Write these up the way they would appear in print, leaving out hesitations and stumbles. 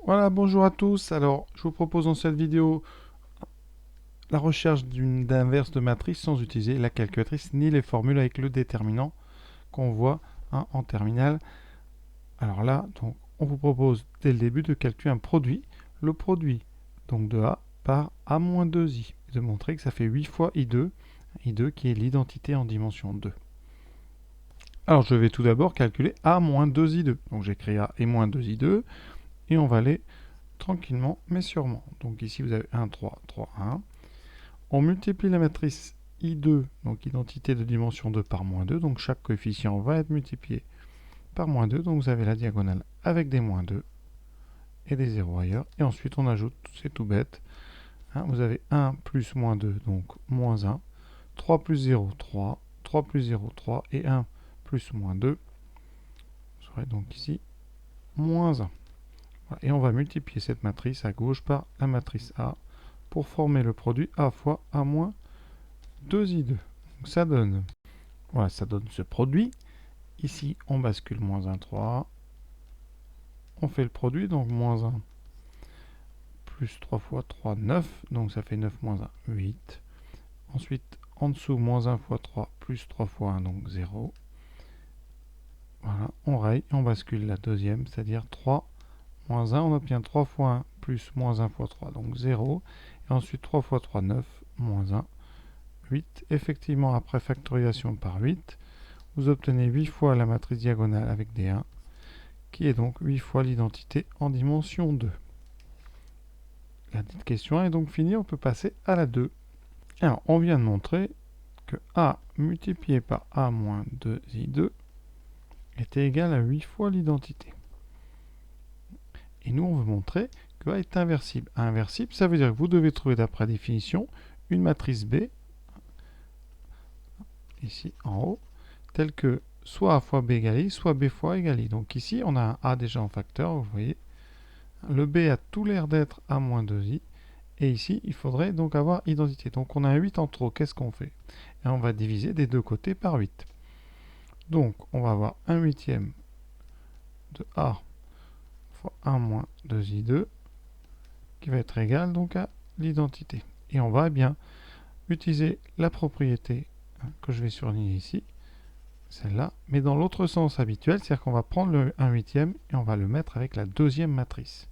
Voilà, bonjour à tous. Alors, je vous propose dans cette vidéo la recherche d'inverse de matrice sans utiliser la calculatrice ni les formules avec le déterminant qu'on voit en terminale. Alors là, donc, on vous propose dès le début de calculer un produit, le produit donc de A par A-2i, et de montrer que ça fait 8 fois I2, I2 qui est l'identité en dimension 2. Alors, je vais tout d'abord calculer A-2i2. Donc, j'écris A et moins 2i2, et on va aller tranquillement mais sûrement. Donc ici vous avez 1, 3, 3, 1. On multiplie la matrice I2, donc identité de dimension 2 par moins 2, donc chaque coefficient va être multiplié par moins 2, donc vous avez la diagonale avec des moins 2 et des 0 ailleurs. Et ensuite on ajoute, c'est tout bête, vous avez 1 plus moins 2, donc moins 1, 3 plus 0, 3, 3 plus 0, 3, et 1 plus moins 2, serait donc ici moins 1. Voilà. Et on va multiplier cette matrice à gauche par la matrice A pour former le produit A fois A moins 2i2. Donc ça donne, voilà, ça donne ce produit. Ici, on bascule moins 1, 3. On fait le produit, donc moins 1 plus 3 fois 3, 9. Donc ça fait 9 moins 1, 8. Ensuite, en dessous, moins 1 fois 3 plus 3 fois 1, donc 0. Voilà, on raye et on bascule la deuxième, c'est-à-dire 3 moins 1. On obtient 3 fois 1 plus moins 1 fois 3, donc 0. Et ensuite, 3 fois 3, 9, moins 1, 8. Effectivement, après factorisation par 8, vous obtenez 8 fois la matrice diagonale avec des 1, qui est donc 8 fois l'identité en dimension 2. La dite question est donc finie, on peut passer à la 2. Alors, on vient de montrer que A multiplié par A moins 2i2 était égal à 8 fois l'identité. Et nous, on veut montrer que A est inversible. A inversible, ça veut dire que vous devez trouver, d'après définition, une matrice B, ici en haut, telle que soit A fois B égale I, soit B fois égale I. Donc ici, on a un A déjà en facteur, vous voyez. Le B a tout l'air d'être A moins 2i. Et ici, il faudrait donc avoir identité. Donc on a un 8 en trop, qu'est-ce qu'on fait? Et on va diviser des deux côtés par 8. Donc on va avoir 1 huitième de A fois 1 moins 2i2 qui va être égal donc à l'identité. Et on va bien utiliser la propriété que je vais surligner ici, celle-là, mais dans l'autre sens habituel, c'est-à-dire qu'on va prendre le 1 huitième et on va le mettre avec la deuxième matrice.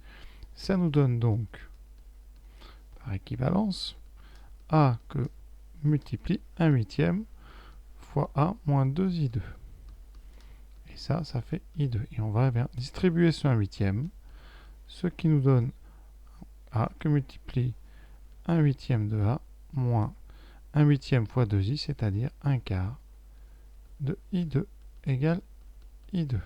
Ça nous donne donc, par équivalence, A que multiplie 1 huitième fois A moins 2i2. Et ça fait I2. Et on va bien distribuer ce 1 huitième, ce qui nous donne A que multiplie 1 huitième de A moins 1 huitième fois 2i, c'est-à-dire 1 quart de I2 égale I2.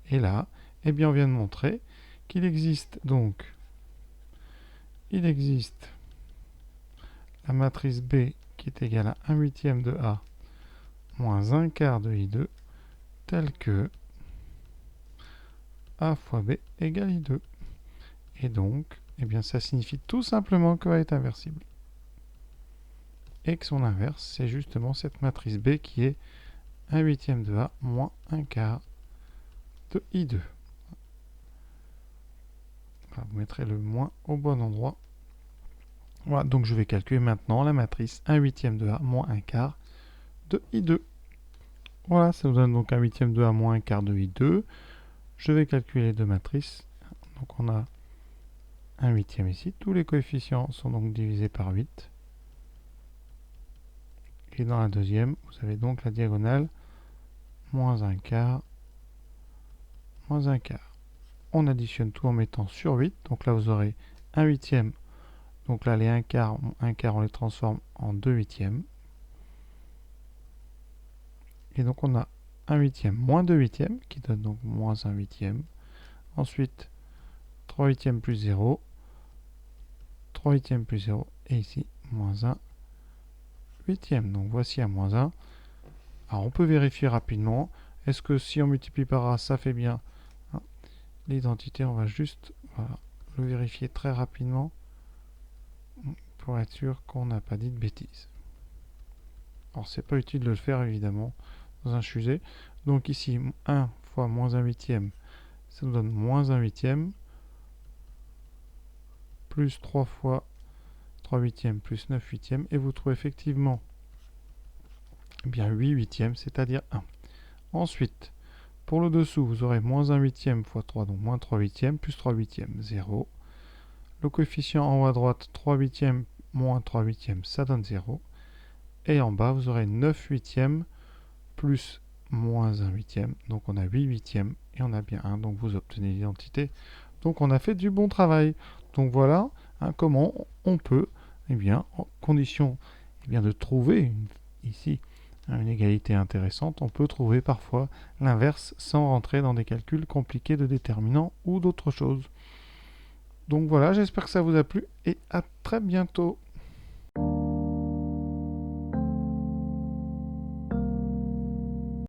Et là, eh bien, on vient de montrer qu'il existe donc, la matrice B qui est égale à 1 huitième de A moins 1 quart de I2, telle que A fois B égale I2. Et donc, eh bien, ça signifie tout simplement que A est inversible. Et que son inverse, c'est justement cette matrice B qui est 1 huitième de A moins 1 quart de I2. Voilà, vous mettrez le moins au bon endroit. Voilà, donc je vais calculer maintenant la matrice 1 huitième de A moins 1 quart de I2. Voilà, ça nous donne donc 1 huitième de A moins 1 quart de I2. Je vais calculer les deux matrices. Donc on a 1 huitième ici. Tous les coefficients sont donc divisés par 8. Et dans la deuxième, vous avez donc la diagonale moins 1 quart, moins 1 quart. On additionne tout en mettant sur 8. Donc là, vous aurez 1 huitième. Donc là, les 1 quart, on les transforme en 2 huitièmes. Et donc on a 1 huitième moins 2 huitièmes, qui donne donc moins 1 huitième. Ensuite, 3 huitièmes plus 0. 3 huitièmes plus 0. Et ici, moins 1 huitième. Donc voici un moins 1. Alors on peut vérifier rapidement. Est-ce que si on multiplie par A, ça fait bien l'identité? On va juste le vérifier très rapidement pour être sûr qu'on n'a pas dit de bêtises. Alors c'est pas utile de le faire évidemment dans un fusée. Donc ici 1 fois moins 1 huitième, ça nous donne moins 1 huitième. plus 3 fois 3 huitièmes plus 9 huitièmes, et vous trouvez effectivement eh bien 8 huitièmes, c'est-à-dire 1. Ensuite, pour le dessous, vous aurez moins 1 huitième fois 3, donc moins 3 huitièmes, plus 3 huitièmes, 0. Le coefficient en haut à droite, 3 huitièmes moins 3 huitièmes, ça donne 0. Et en bas, vous aurez 9 huitièmes plus moins 1 huitième, donc on a 8 huitièmes, et on a bien 1, donc vous obtenez l'identité. Donc on a fait du bon travail. Donc voilà comment on peut, en condition de trouver ici une égalité intéressante, on peut trouver parfois l'inverse sans rentrer dans des calculs compliqués de déterminants ou d'autres choses. Donc voilà, j'espère que ça vous a plu et à très bientôt.